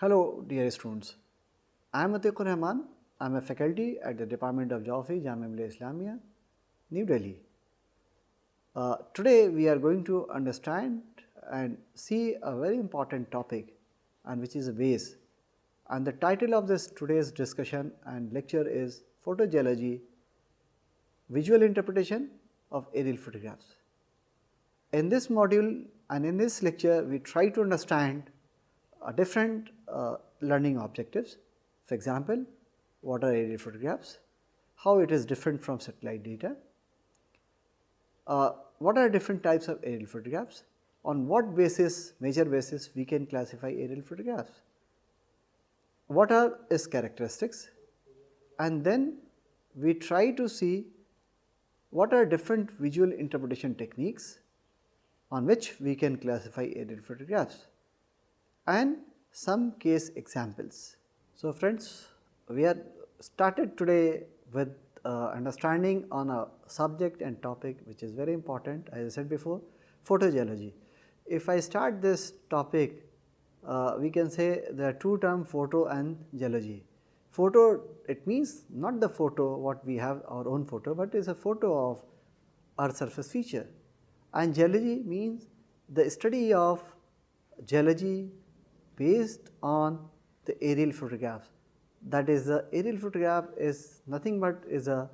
Hello dear students, I am Atiqur Rehman. I am a faculty at the Department of Geography, Jamia Millia Islamia, New Delhi. Today we are going to understand and see a very important topic and which is a base, and the title of this today's discussion and lecture is Photo-geology, Visual Interpretation of Aerial Photographs. In this module and in this lecture we try to understand different learning objectives. For example, what are aerial photographs, how it is different from satellite data, what are different types of aerial photographs, on what basis, major basis we can classify aerial photographs, what are its characteristics, and then we try to see what are different visual interpretation techniques on which we can classify aerial photographs and some case examples. So, friends, we are started today with understanding on a subject and topic which is very important, as I said before, photogeology. If I start this topic, we can say there are two terms, photo and geology. Photo, it means not the photo what we have our own photo, but it is a photo of earth surface feature, and geology means the study of geology based on the aerial photographs. That is, the aerial photograph is nothing but is a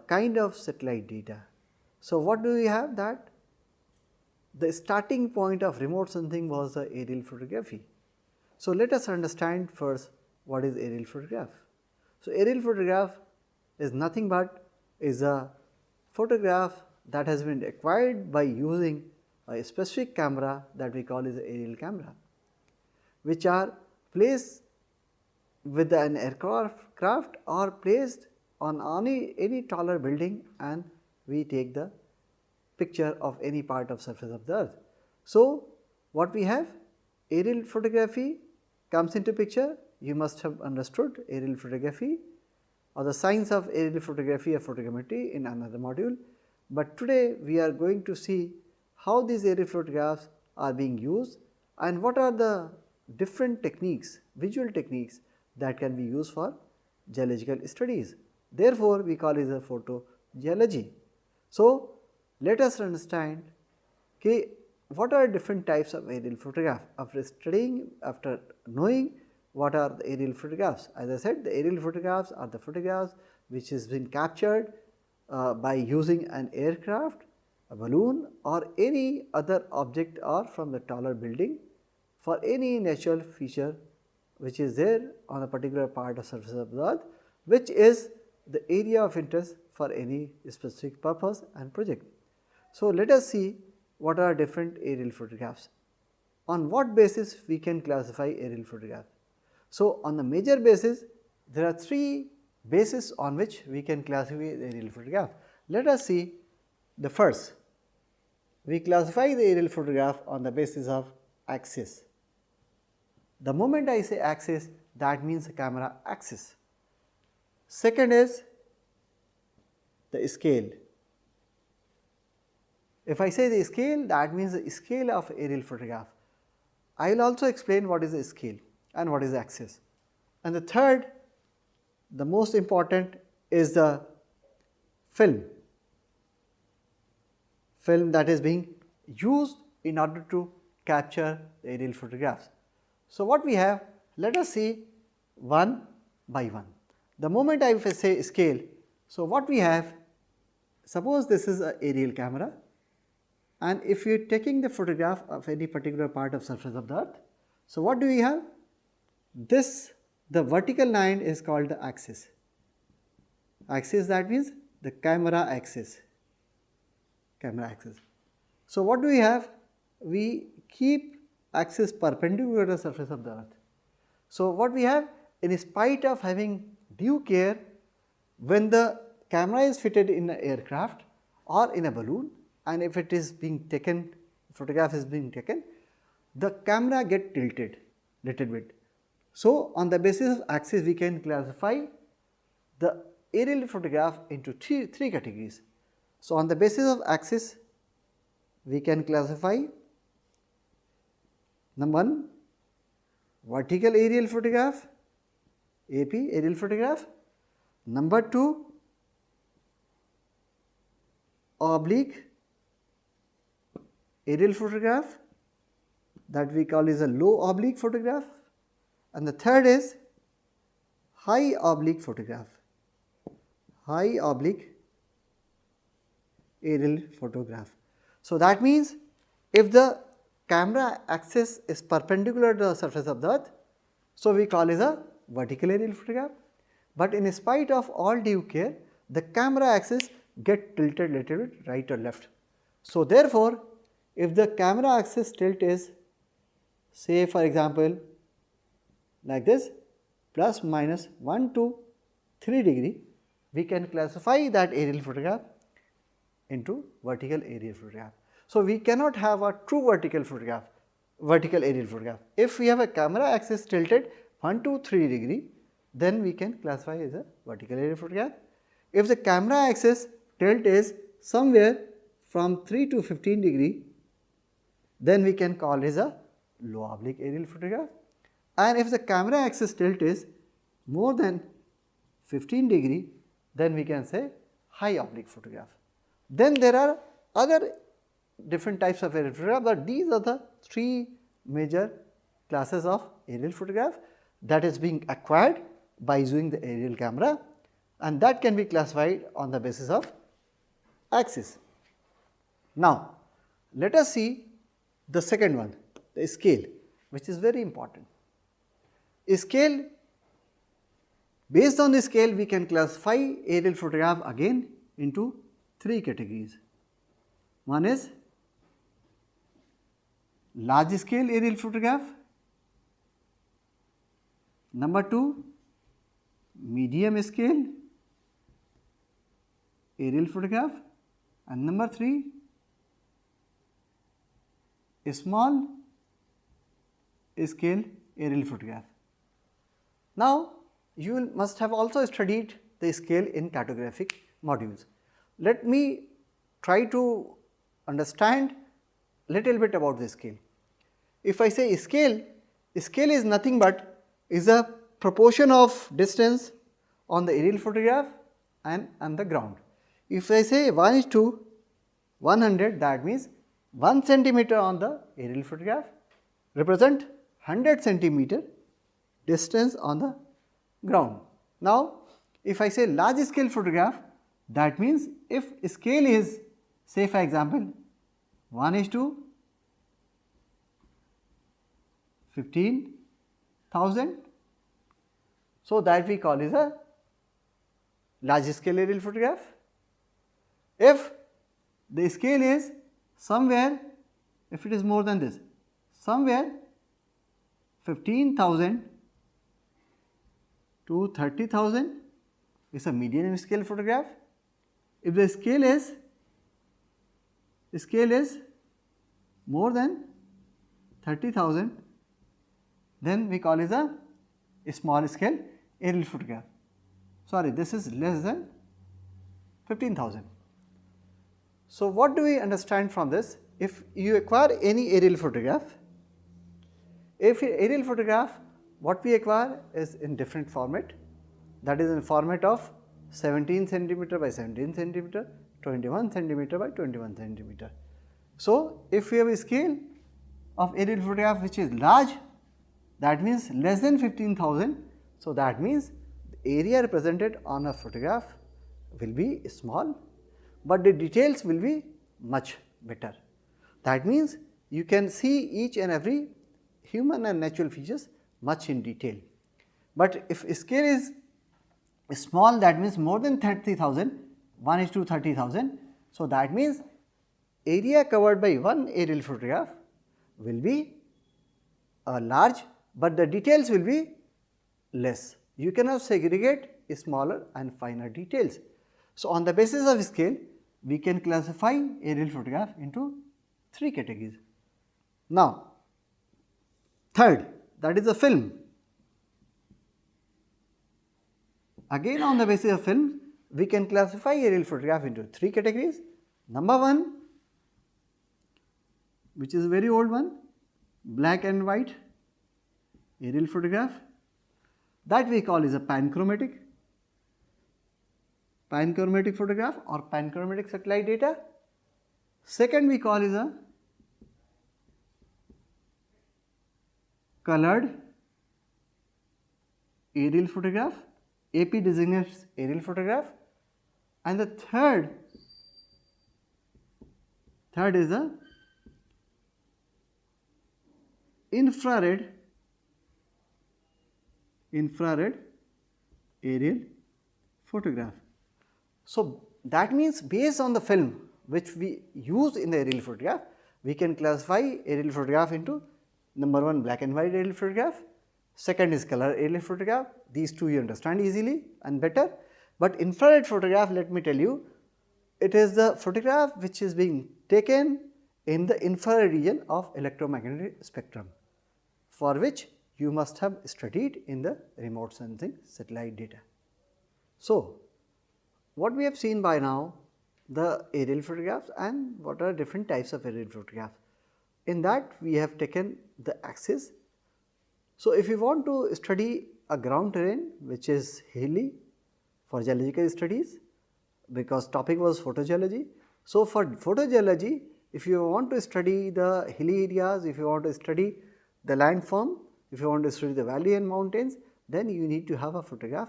kind of satellite data. So, what do we have? That the starting point of remote sensing was the aerial photography. So, let us understand first what is aerial photograph. So, aerial photograph is nothing but is a photograph that has been acquired by using a specific camera that we call as the aerial camera, which are placed with an aircraft or placed on any taller building, and we take the picture of any part of surface of the earth. So, what we have, aerial photography comes into picture. You must have understood aerial photography or the science of aerial photography or photogrammetry in another module, but today we are going to see how these aerial photographs are being used and what are the different techniques, visual techniques that can be used for geological studies. Therefore, we call it a photogeology. So, let us understand what are different types of aerial photograph. After knowing what are the aerial photographs, as I said, the aerial photographs are the photographs which has been captured by using an aircraft, a balloon or any other object or from the taller building for any natural feature which is there on a particular part of surface of the earth, which is the area of interest for any specific purpose and project. So, let us see what are different aerial photographs. On what basis we can classify aerial photograph? So, on the major basis, there are three bases on which we can classify aerial photograph. Let us see the first. We classify the aerial photograph on the basis of axis. The moment I say axis, that means the camera axis. Second is the scale. If I say the scale, that means the scale of aerial photograph. I will also explain what is the scale and what is the axis. And the third, the most important, is the film that is being used in order to capture the aerial photographs. So, what we have, let us see one by one. The moment I say scale, so what we have, suppose this is an aerial camera, and if you are taking the photograph of any particular part of surface of the earth, so what do we have? This, the vertical line is called the axis. Axis, that means the camera axis. So, what do we have? We keep axis perpendicular to the surface of the earth. So, what we have, in spite of having due care, when the camera is fitted in an aircraft or in a balloon, and if it is being taken, photograph is being taken, the camera get tilted little bit. So, on the basis of axis we can classify the aerial photograph into three categories. So, on the basis of axis we can classify number one, vertical aerial photograph, AP aerial photograph. Number 2, oblique aerial photograph, that we call is a low oblique photograph, and the third is high oblique photograph, high oblique aerial photograph. So, that means if the camera axis is perpendicular to the surface of the earth, so we call it a vertical aerial photograph, but in spite of all due care, the camera axis get tilted little bit right or left. So, therefore, if the camera axis tilt is, say for example like this, plus minus 1 to 3 degree, we can classify that aerial photograph into vertical aerial photograph. So, we cannot have a true vertical photograph, vertical aerial photograph. If we have a camera axis tilted 1 to 3 degree, then we can classify as a vertical aerial photograph. If the camera axis tilt is somewhere from 3 to 15 degree, then we can call it a low oblique aerial photograph. And if the camera axis tilt is more than 15 degree, then we can say high oblique photograph. Then there are other different types of aerial photograph, but these are the 3 major classes of aerial photograph that is being acquired by using the aerial camera, and that can be classified on the basis of axis. Now, let us see the second one, the scale, which is very important. Scale, based on the scale we can classify aerial photograph again into 3 categories. One is large scale aerial photograph, number 2 medium scale aerial photograph, and number 3 small scale aerial photograph. Now, you must have also studied the scale in cartographic modules. Let me try to understand little bit about the scale. If I say scale, scale is nothing but is a proportion of distance on the aerial photograph and on the ground. If I say 1:100, that means 1 centimeter on the aerial photograph represent 100 centimeter distance on the ground. Now, if I say large scale photograph, that means if scale is, say for example 1:15,000, so that we call is a large scale aerial photograph. If the scale is somewhere, if it is more than this, somewhere 15,000 to 30,000 is a medium scale photograph. If the scale is more than 30,000, then we call it a small scale aerial photograph. Sorry, this is less than 15,000. So, what do we understand from this? If you acquire any aerial photograph, aerial photograph, what we acquire is in different format, that is in format of 17 centimeter by 17 centimeter, 21 centimeter by 21 centimeter. So, if we have a scale of aerial photograph which is large, that means less than 15,000. So, that means the area represented on a photograph will be small, but the details will be much better. That means you can see each and every human and natural features much in detail. But if scale is small, that means more than 30,000, 1:30,000. So, that means area covered by one aerial photograph will be large, but the details will be less. You cannot segregate smaller and finer details. So, on the basis of scale, we can classify aerial photograph into 3 categories. Now, third, that is a film. Again, on the basis of film, we can classify aerial photograph into 3 categories. Number 1, which is a very old one, black and white aerial photograph, that we call is a panchromatic photograph or panchromatic satellite data. Second we call is a colored aerial photograph, AP designates aerial photograph, and the third is a infrared aerial photograph. So that means based on the film which we use in the aerial photograph, we can classify aerial photograph into number 1 black and white aerial photograph, second is color aerial photograph. These two you understand easily and better. But infrared photograph, let me tell you, it is the photograph which is being taken in the infrared region of electromagnetic spectrum, for which you must have studied in the remote sensing satellite data. So what we have seen by now, the aerial photographs and what are different types of aerial photographs. In that we have taken the axis. So if you want to study a ground terrain which is hilly for geological studies, because topic was photogeology. So for photogeology, if you want to study the hilly areas, if you want to study the landform, if you want to study the valley and mountains, then you need to have a photograph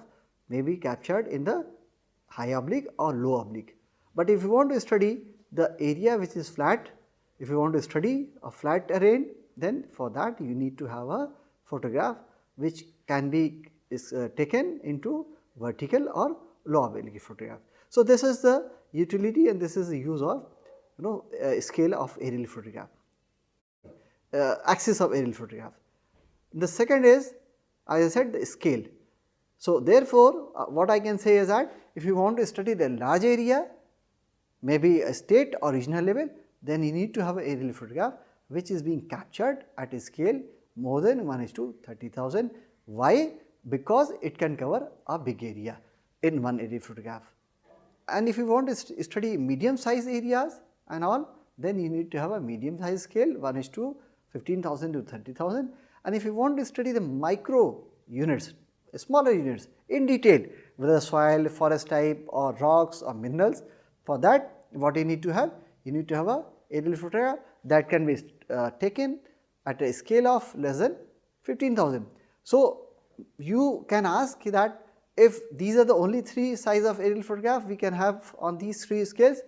maybe captured in the high oblique or low oblique. But if you want to study the area which is flat, if you want to study a flat terrain, then for that you need to have a photograph which can be taken into vertical or low oblique photograph. So this is the utility and this is the use of scale of aerial photograph, axis of aerial photograph. The second is, as I said, the scale. So therefore what I can say is that if you want to study the large area, maybe a state or regional level, then you need to have an aerial photograph which is being captured at a scale more than 1:30,000. Why? Because it can cover a big area in one aerial photograph. And if you want to study medium size areas and all, then you need to have a medium size scale 1:15,000 to 30,000. And if you want to study the micro units, smaller units in detail, whether soil, forest type or rocks or minerals, for that what you need to have? You need to have a aerial photograph that can be taken at a scale of less than 15,000. So you can ask that if these are the only 3 size of aerial photograph we can have on these 3 scales,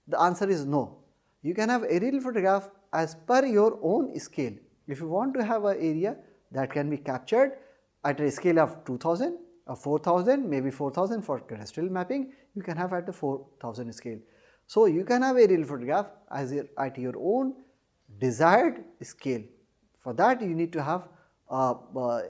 the answer is no. You can have aerial photograph as per your own scale. If you want to have an area that can be captured at a scale of 2000 or 4000, maybe 4000 for cadastral mapping, you can have at the 4000 scale. So you can have aerial photograph as at your own desired scale. For that you need to have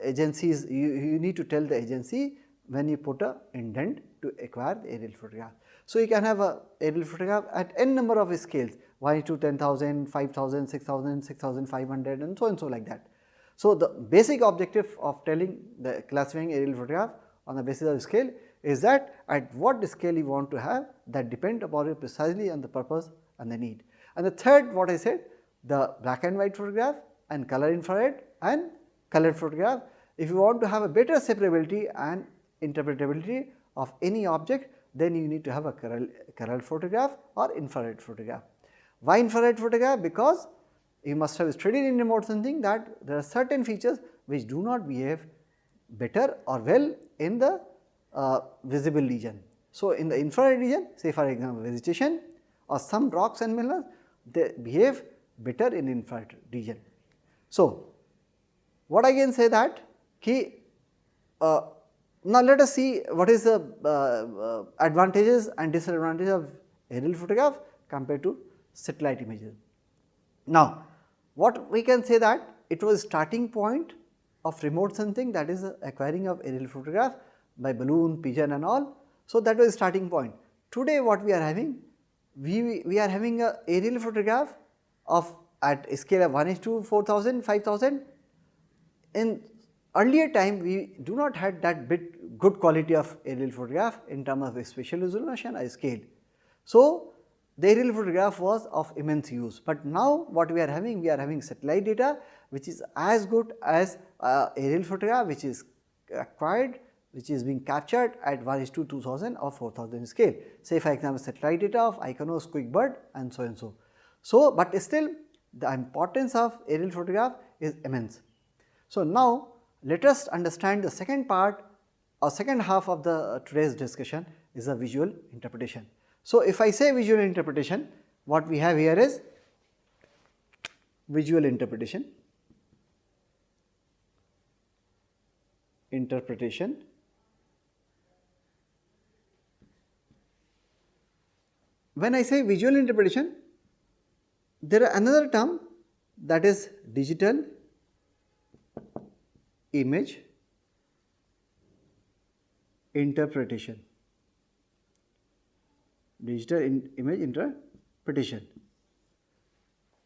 agencies, you need to tell the agency when you put a indent to acquire the aerial photograph. So you can have a aerial photograph at n number of scales, 1:10,000, 5,000, 6,000, 6,500 and so like that. So the basic objective of telling the classifying aerial photograph on the basis of scale is that at what scale you want to have, that depend upon it precisely on the purpose and the need. And the third, what I said, the black and white photograph and color infrared and colored photograph. If you want to have a better separability and interpretability of any object, then you need to have a color photograph or infrared photograph. Why infrared photograph? Because you must have studied in remote sensing that there are certain features which do not behave better or well in the visible region. So in the infrared region, say for example vegetation or some rocks and minerals, they behave better in infrared region. So what I can say that now let us see what is the advantages and disadvantages of aerial photograph compared to satellite images. Now what we can say that it was starting point of remote sensing, that is acquiring of aerial photograph by balloon, pigeon and all. So that was starting point. Today what we are having, we are having a aerial photograph of at a scale of 1:4,000, 5,000. In earlier time we do not had that good quality of aerial photograph in terms of spatial resolution or scale. So the aerial photograph was of immense use. But now what we are having satellite data which is as good as aerial photograph, which is acquired, which is being captured at 1:2000 or 4000 scale. Say for example, satellite data of Iconos, QuickBird and so and so. So, but still the importance of aerial photograph is immense. So, now let us understand the second part or second half of the today's discussion is a visual interpretation. So, if I say visual interpretation, what we have here is visual interpretation. When I say visual interpretation, there are another term that is digital image interpretation. Image interpretation.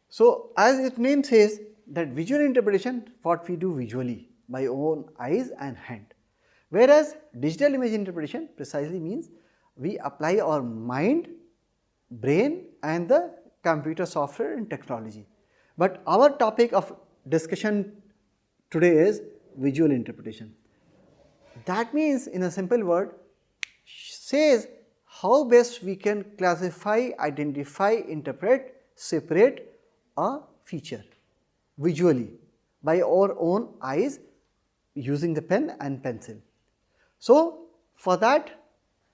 So, as its name says that visual interpretation, what we do visually by own eyes and hand, whereas digital image interpretation precisely means we apply our mind, brain and the computer software and technology. But our topic of discussion today is visual interpretation. That means, in a simple word, says how best we can classify, identify, interpret, separate a feature visually by our own eyes using the pen and pencil. So, for that,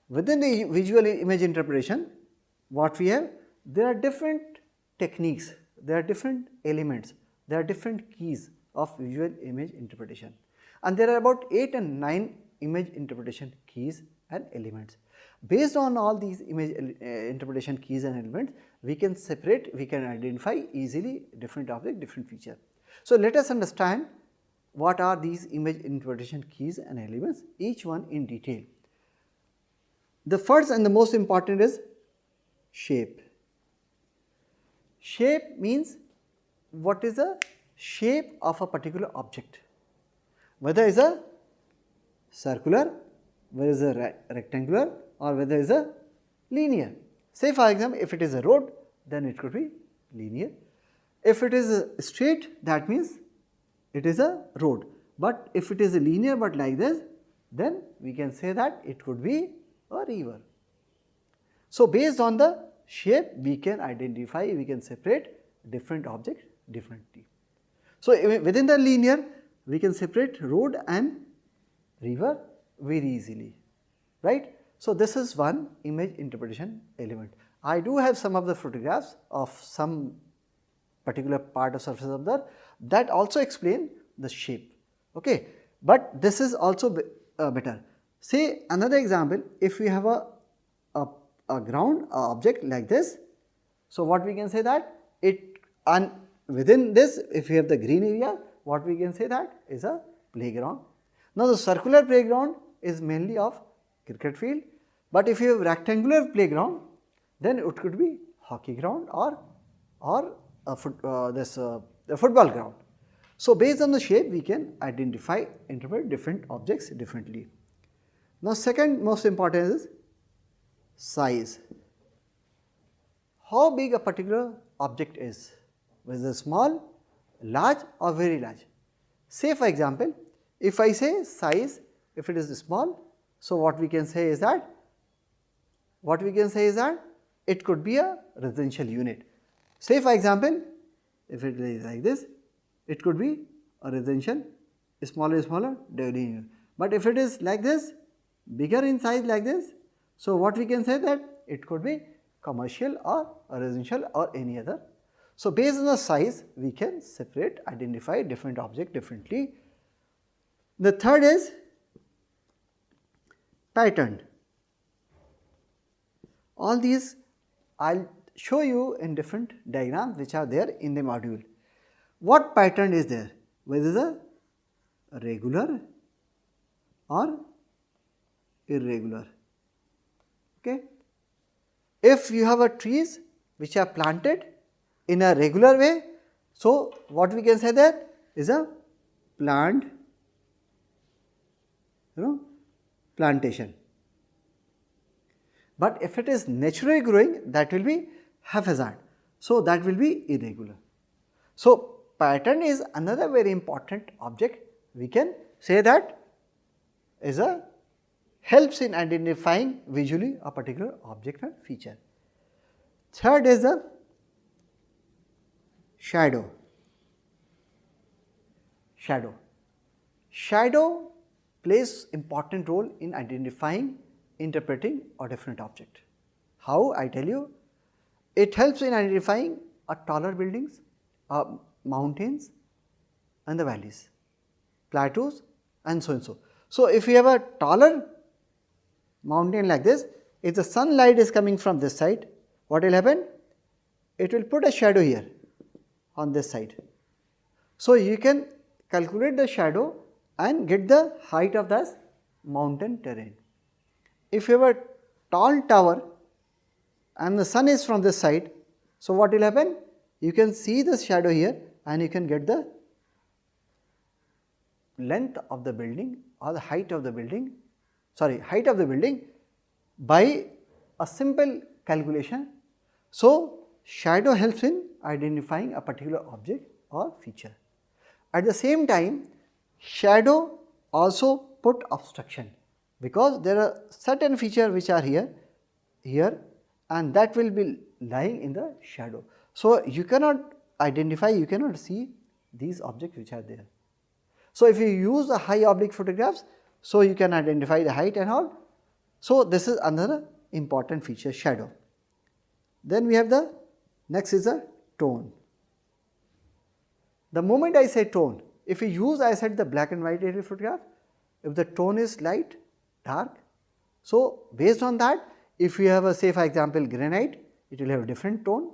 within the visual image interpretation, what we have, there are different techniques, there are different elements, there are different keys of visual image interpretation, and there are about 8 and 9 image interpretation keys and elements. Based on all these image interpretation keys and elements, we can separate, we can identify easily different object, different feature. So, let us understand what are these image interpretation keys and elements, each one in detail. The first and the most important is shape. Shape means what is the shape of a particular object, whether it is a circular, whether it is a rectangular or whether it is a linear. Say for example, if it is a road, then it could be linear. If it is a straight, that means it is a road, but if it is a linear but like this, then we can say that it could be a river. So, based on the shape, we can identify, we can separate different objects differently. So, within the linear, we can separate road and river very easily, right. So, this is one image interpretation element. I do have some of the photographs of some particular part of surface of the earth that also explain the shape, okay. But this is also better. Say another example, if we have a ground object like this, so what we can say that it, and within this if we have the green area, what we can say that is a playground. Now, the circular playground is mainly of cricket field, but if you have rectangular playground, then it could be hockey ground or a football ground. So, based on the shape, we can identify, interpret different objects differently. Now, second most important is size. How big a particular object is, whether small, large or very large. Say for example, if I say size, if it is small, so what we can say is that, it could be a residential unit. Say for example, if it is like this, it could be a residential, smaller, unit. But if it is like this, bigger in size like this, so what we can say that it could be commercial or a residential or any other. So, based on the size, we can separate, identify different object differently. The third is pattern. All these I will show you in different diagrams which are there in the module. What pattern is there? Whether it is a regular or irregular. Okay. If you have a trees which are planted in a regular way, so what we can say that is a planned plantation. But if it is naturally growing, that will be haphazard. So, that will be irregular. So, pattern is another very important object. We can say that is a helps in identifying visually a particular object and feature. Third is the shadow. Shadow plays important role in identifying, interpreting a different object. How? I tell you, it helps in identifying a taller buildings, mountains and the valleys, plateaus and so and so. So, if you have a taller mountain like this, if the sunlight is coming from this side, what will happen? It will put a shadow here on this side. So, you can calculate the shadow and get the height of this mountain terrain. If you have a tall tower and the sun is from this side, so what will happen? You can see the shadow here and you can get the length of the building or the height of the building, height of the building by a simple calculation. So, shadow helps in identifying a particular object or feature. At the same time, shadow also put obstruction, because there are certain features which are here and that will be lying in the shadow. So, you cannot identify, you cannot see these objects which are there. So, if you use the high oblique photographs, so you can identify the height and all. So, this is another important feature, shadow. Then we have the next is the tone. The moment I say tone, if you use, I said, the black and white aerial photograph, if the tone is light, dark, so based on that, if you have a, say for example, granite, it will have a different tone.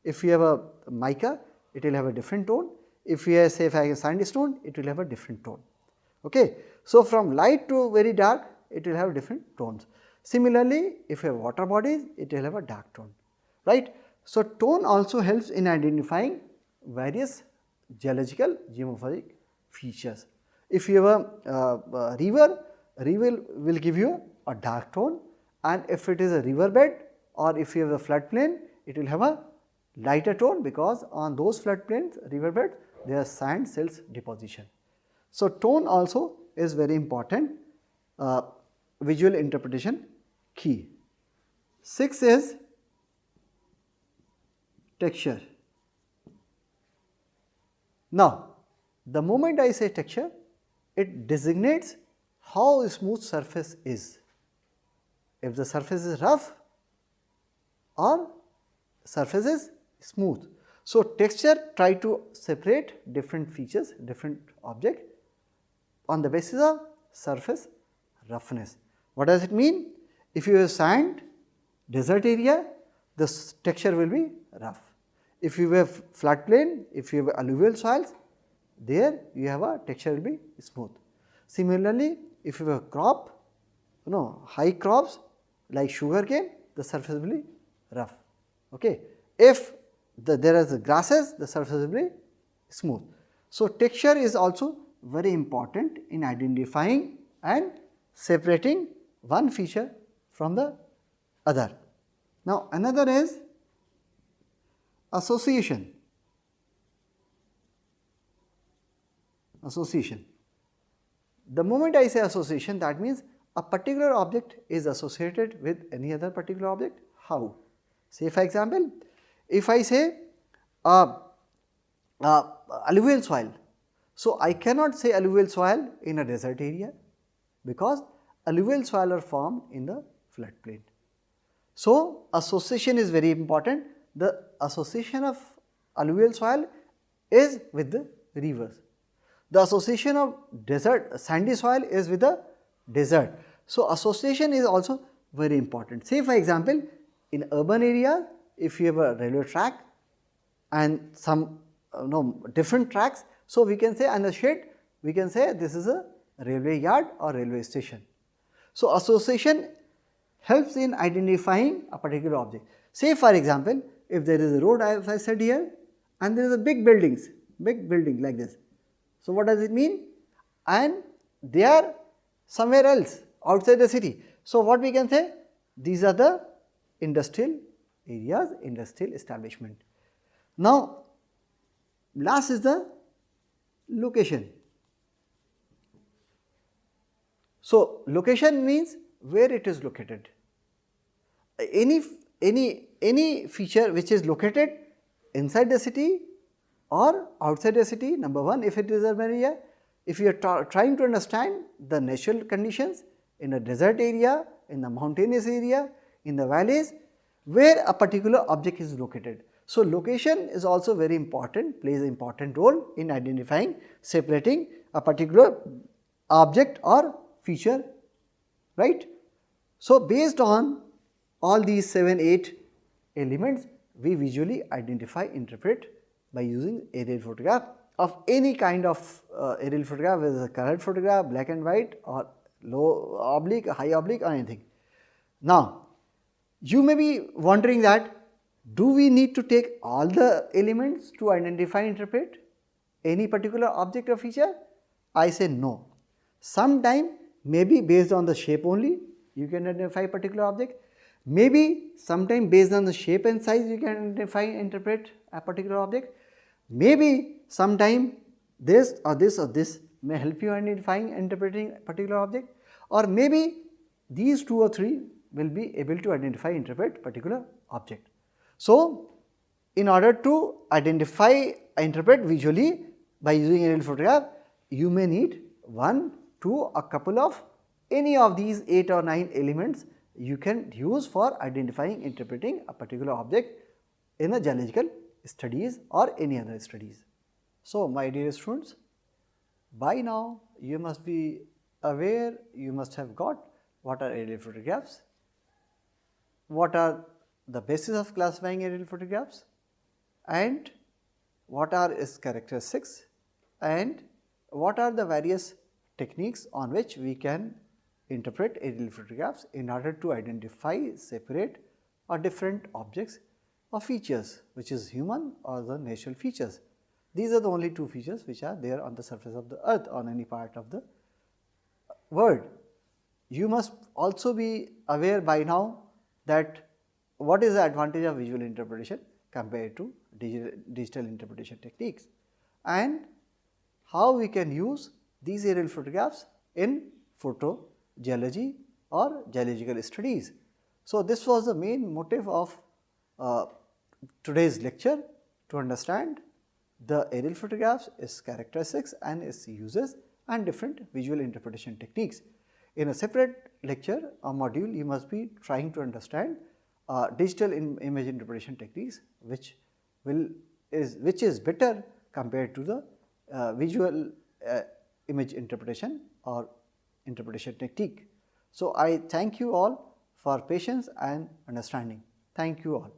If you have a mica, it will have a different tone. If you have, say for example, sandstone, it will have a different tone. Okay. So, from light to very dark, it will have different tones. Similarly, if you have water bodies, it will have a dark tone, right. So, tone also helps in identifying various geological geomorphologic features. If you have a river will give you a dark tone, and if it is a river bed or if you have a floodplain, it will have a lighter tone, because on those floodplains, river beds, there are sand silts deposition. So, tone also is very important visual interpretation key. 6 is texture. Now, the moment I say texture, it designates how smooth surface is. If the surface is rough or surface is smooth. So, texture try to separate different features, different object on the basis of surface roughness. What does it mean? If you have sand, desert area, the texture will be rough. If you have floodplain, if you have alluvial soils, there you have a texture will be smooth. Similarly, if you have a crop, high crops like sugarcane, the surface will be rough. Okay. If there is grasses, the surface will be smooth. So, texture is also very important in identifying and separating one feature from the other. Now, another is association. The moment I say association, that means a particular object is associated with any other particular object. How? Say for example, if I say alluvial soil, so I cannot say alluvial soil in a desert area, because alluvial soil are formed in the floodplain. So, association is very important. The association of alluvial soil is with the rivers. The association of desert sandy soil is with the desert. So, association is also very important. Say for example, in urban area, if you have a railway track and some different tracks, so we can say under shade, we can say this is a railway yard or railway station. So, association helps in identifying a particular object. Say for example, if there is a road, as I said here, and there is a big building like this. So, what does it mean? And they are somewhere else outside the city. So, what we can say? These are the industrial areas, industrial establishment. Now, last is the location. So, location means where it is located. Any feature which is located inside the city or outside the city, number one, if it is urban area, if you are trying to understand the natural conditions in a desert area, in the mountainous area, in the valleys, where a particular object is located. So, location is also very important, plays an important role in identifying, separating a particular object or feature, right. So, based on all these 7-8 elements, we visually identify, interpret by using aerial photograph of any kind of aerial photograph, whether it is a colored photograph, black and white, or low oblique, high oblique, or anything. Now, you may be wondering that do we need to take all the elements to identify, interpret any particular object or feature? I say no. Sometime maybe based on the shape only you can identify a particular object, maybe sometime based on the shape and size you can identify, interpret a particular object, maybe sometime this or this or this may help you identifying, interpreting a particular object, or maybe these 2 or 3 will be able to identify, interpret particular object. So, in order to identify, interpret visually by using aerial photograph, you may need 1, 2, a couple of any of these 8 or 9 elements you can use for identifying, interpreting a particular object in a geological studies or any other studies. So, my dear students, by now you must be aware, you must have got what are aerial photographs, what are the basis of classifying aerial photographs, and what are its characteristics, and what are the various techniques on which we can interpret aerial photographs in order to identify, separate or different objects or features, which is human or the natural features. These are the only 2 features which are there on the surface of the earth, on any part of the world. You must also be aware by now that what is the advantage of visual interpretation compared to digital interpretation techniques, and how we can use these aerial photographs in photogeology or geological studies. So, this was the main motive of today's lecture, to understand the aerial photographs, its characteristics and its uses, and different visual interpretation techniques. In a separate lecture or module, you must be trying to understand digital image interpretation techniques, which is better compared to the visual image interpretation or interpretation technique. So, I thank you all for patience and understanding. Thank you all.